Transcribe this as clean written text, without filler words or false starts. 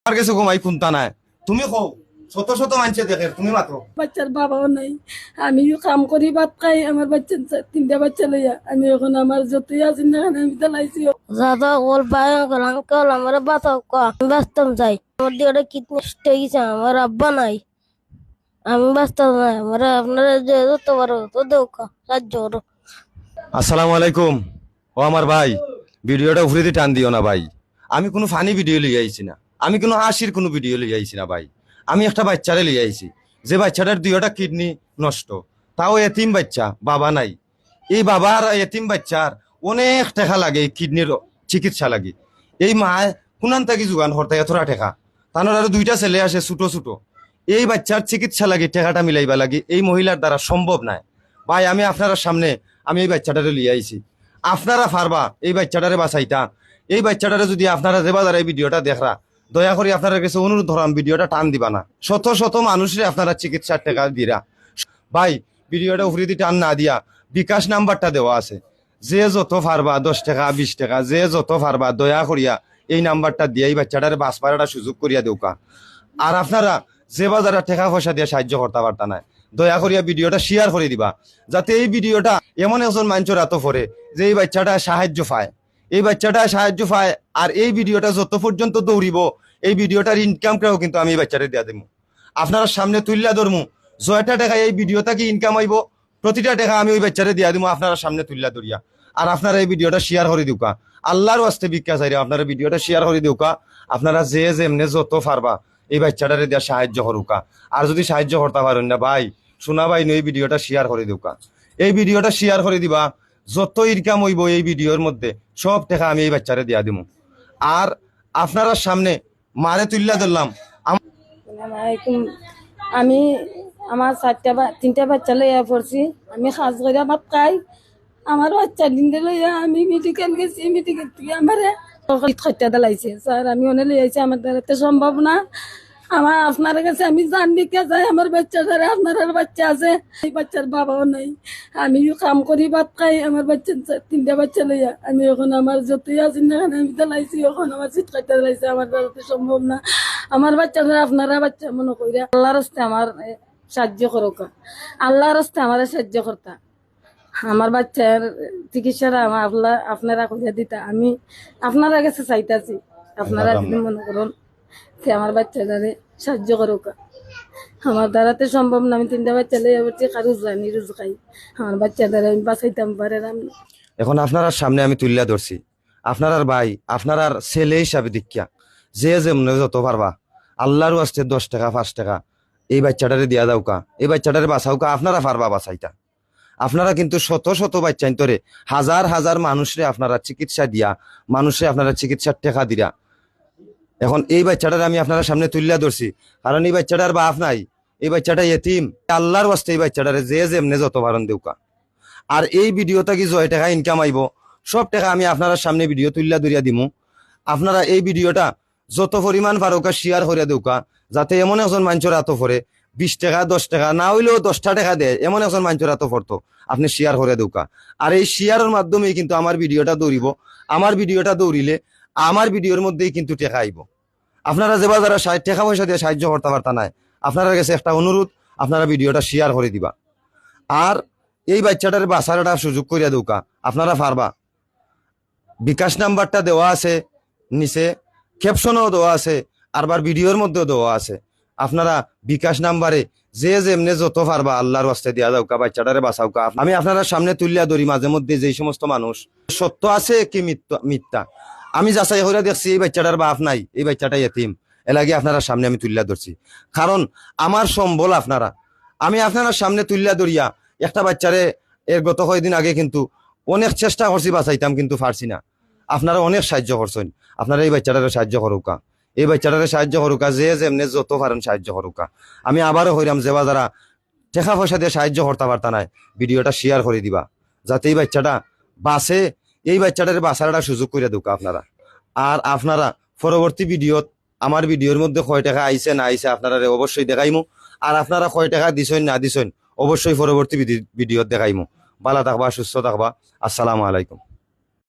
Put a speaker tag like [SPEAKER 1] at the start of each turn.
[SPEAKER 1] আর কিছু ঘুমাই খুনতা নাই তুমি কও শত শত মানুষে দেখে তুমি মাত্র
[SPEAKER 2] বাচ্চার বাবাও নাই, আমিও কাম করি ভাত খাই, আমার বাচ্চা তিনটা বাচ্চা লইয়া আমি এখন আমার যতই আছি না আমি চালাইছি।
[SPEAKER 3] দাদা ওর ভয়ঙ্কর আঙ্কেল আমার বাতা বাস্তব যাই আমার দিয়ে কিডনি নষ্ট হয়ে গেছে, আমার আব্বা নাই, আমি বাস্তব নাই, আমার আপনারা যে যত পারো তো দৌকা সাহায্য করো।
[SPEAKER 1] আসসালামু আলাইকুম। ও আমার ভাই, ভিডিওটা উফরে দিয়ে টান দিও না ভাই। আমি কোনো ফানি ভিডিও লিয়ে আইছি না, আমি কোনো হাসির কোনো ভিডিও লিয়ে আইছি না ভাই। আমি একটা বাচ্চারে লিয়ে আইছি, যে বাচ্চাটার দুইটা কিডনি নষ্ট, তাও এতিম বাচ্চা, বাবা নাই। এই বাবার এতিম বাচ্চার অনেক টাকা লাগে, এই কিডনির চিকিৎসা লাগে। এই মা কোনান থাকি যোগান হরতে এতটা টাকা, তানোর আরো দুইটা ছেলে আসে ছোট ছোট। এই বাচ্চার চিকিৎসা লাগে, টাকাটা মিলাইবা লাগে, এই মহিলার দ্বারা সম্ভব নাই ভাই। আমি আপনার সামনে আমি এই বাচ্চাটারে লিয়ে আইছি, আপনারা পারবা এই বাচ্চাটারে বাঁচাইতা। এই বাচ্চাটারে যদি আপনারা যে বাজারে এই ভিডিওটা দেখরা, দয়া করে আপনারা কাছে অনুরোধ ধরাম ভিডিওটা টান দিবা না। শত শত মানুষের আপনারা চিকিৎসার টাকা দিরা ভাই। ভিডিওটা উফরে দিয়ে টান না দিয়া বিকাশ নাম্বারটা দেওয়া আছে, যে যত পারবা 10 টাকা 20 টাকা যে যত পারবা দয়া করিয়া এই নাম্বারটা দিয়ে এই বাচ্চাটারে বাঁচবার একটা সুযোগ করিয়া দেউকা। আর আপনারা যে বাজারে টাকা পয়সা দিয়ে সাহায্য করতে পারতা না, দয়া করিয়া ভিডিওটা শেয়ার করে দিবা, যাতে এই ভিডিওটা এমন একজন মানুষের এত পড়ে যে এই বাচ্চাটা সাহায্য পায়, এই বাচ্চাটা সাহায্য পায়। আর এই ভিডিওটা যত পর্যন্ত দৌড়িব, এই ভিডিওটার ইনকামটাও কিন্তু আমি এই বাচ্চাটা দিয়া দেবো, আপনারা সামনে তুলিয়া ধরমু। জয়টা টাকা এই ভিডিওটা কি ইনকাম হইব, প্রতিটা টাকা আমি ওই বাচ্চারে দিয়া দিব আপনারা সামনে তুলিয়া ধরিয়া। আর আপনারা এই ভিডিওটা শেয়ার করে দিউকা, আল্লাহর ওয়াস্তে ভিক্ষা চাইরে আপনারা ভিডিওটা শেয়ার করে দিউকা। আপনারা যে যেমনে যত পারবা এই বাচ্চাটারে দিয়া সাহায্য করুকা। আর যদি সাহায্য করতে পারেন না ভাই, শোনা ভাই এই ভিডিওটা শেয়ার করে দিউকা। এই ভিডিওটা শেয়ার করে দিবা, যত ইনকাম হইব এই ভিডিওর মধ্যে সব টাকা আমি এই বাচ্চারে দিয়া দিব। আর আপনারা সামনে মারে তুলিয়া ধরলাম।
[SPEAKER 2] আমি আমার তিনটা বাচ্চা লইয়া পড়ছি, আমি সাজ করে ভাত খাই, আমার বাচ্চা দিনটা লইয়া আমি মেডিকেল গেছি, মেডিকেল থেকে আমার খত্যা দিলাইছে স্যার। আমি অনেক লই আইছি, আমার দ্বারা সম্ভব না। আমার আপনার কাছে আমি জানবি কে যাই, আমার বাচ্চা দ্বারা আপনার বাচ্চা আছে, এই বাচ্চার বাবাও নাই, আমিও কাম করি ভাত খাই, আমার বাচ্চা তিনটা বাচ্চা লইয়া আমি এখন আমার যতই আছি না আমি দিলাইছি, এখন আমার চিৎ খত্যা দিলাইছে, আমার দ্বারা সম্ভব না। আমার বাচ্চা দ্বারা আপনারা বাচ্চা মনে করিয়া আল্লাহর রাস্তায় আমার সাহায্য করুক, আল্লাহর রাস্তায় আমার সাহায্য করতা। আমার বাচ্চার চিকিৎসাটা আমার আপনারা করিয়া দিতা, আমি আপনারা কাছে চাইতাছি। আপনারা যদি মনে করুন যে আমার বাচ্চাটারে সাহায্য করুক, আমার দ্বারাতে সম্ভব না। আমি তিনটা বাচ্চা লইয়া বলছি, কারো জানি রোজ খাই, আমার বাচ্চা দ্বারা আমি বাঁচাইতাম পারে না।
[SPEAKER 1] এখন আপনার সামনে আমি তুলিয়া ধরছি, আপনার ভাই আপনার ছেলে হিসাবে দীক্ষা, যে যেমন যত পারবা আল্লাহর ওয়াস্তে 10 টাকা 5 টাকা এই বাচ্চাটারে দিয়া দাওকা, এই বাচ্চাটারে বাঁচাওকা। আপনারা পারবা বাঁচাইতা। আপনারা কিন্তু শত শত বাচ্চা তোরে হাজার হাজার মানুষরে আপনারা চিকিৎসা দিয়া, মানুষে আপনারা চিকিৎসার টাকা দিরা। এখন এই বাচ্চাটার আমি আপনারা সামনে তুলিয়া ধরছি, কারণ এই বাচ্চাটার বাপ নাই, এই বাচ্চাটা এতিম। আল্লাহর ওয়াস্তে এই বাচ্চাটারে যে যেমনে যত পারেন দেউকা। আর এই ভিডিওটা কি জয় টাকা ইনকাম আইব, সব টাকা আমি আপনারা সামনে ভিডিও তুলিয়া ধরিয়া দিমু। আপনারা এই ভিডিওটা যত পরিমাণ পারোকা শেয়ার করিয়া দেউকা, যাতে এমন একজন মানুষের এত পড়ে 20 টাকা 10 টাকা না হইলেও 10টা টাকা দেয়, এমন একজন মানুষের এত পড়তো আপনি শেয়ার করে দেউকা। আর এই শেয়ারের মাধ্যমেই কিন্তু আমার ভিডিওটা দৌড়িব, আমার ভিডিওটা দৌড়িলে আমার ভিডিওর মধ্যেই কিন্তু টাকা আইব। আপনারা যে যারা টাকা পয়সা দিয়ে সাহায্য করতে পারতা নাই, আপনারা কাছে একটা অনুরোধ, আপনারা ভিডিওটা শেয়ার করে দিবা। আর এই বাচ্চাটার বাঁচার একটা সুযোগ করিয়া দেউকা, আপনারা পারবা। বিকাশ নাম্বারটা দেওয়া আছে নিচে, ক্যাপশনও দেওয়া আছে, আরবার ভিডিওর মধ্যেও দেওয়া আছে। আপনারা বিকাশ নাম্বারে যে যেমনে যত পারবা আল্লাহর ওয়াস্তে দিয়া দাওকা, বাচ্চাটারে বাঁচাওকা। আমি আপনারা সামনে তুলিয়া ধরি, মাঝে মধ্যে যেই সমস্ত মানুষ সত্য আছে কি মিথ্যা আমি যাচাই করে দেখছি, এই বাচ্চাটার বাপ নাই, এই বাচ্চাটা এতিম, এলাগে আপনারা সামনে আমি তুলিয়া ধরছি। কারণ আমার সম্বল আপনারা, আমি আপনারা সামনে তুলিয়া ধরিয়া একটা বাচ্চারে এর গত কয়েকদিন আগে কিন্তু অনেক চেষ্টা করছি বাঁচাইতাম, কিন্তু পারছি না। আপনারা অনেক সাহায্য করছেন, আপনারা এই বাচ্চাটারে সাহায্য করুকা, এই বাচ্চাটারে সাহায্য করুকা, যে যেমনে যত পারেন সাহায্য করুকা। আমি আবারও হইলাম, যে যারা টাকা পয়সা দিয়ে সাহায্য করতে পারতা নাই, ভিডিওটা শেয়ার করে দিবা, যাতে এই বাচ্চাটা বাঁচে, এই বাচ্চাটারে বাঁচার একটা সুযোগ করে দেউকা আপনারা। আর আপনারা পরবর্তী ভিডিওত আমার ভিডিওর মধ্যে কয় টাকা আইছে না আইছে আপনারা অবশ্যই দেখাইমু। আর আপনারা কয় টাকা দিছেন না দিছেন অবশ্যই পরবর্তী ভিডিওত দেখাইমু। ভালো থাকবা, সুস্থ থাকবা। আসসালামু আলাইকুম।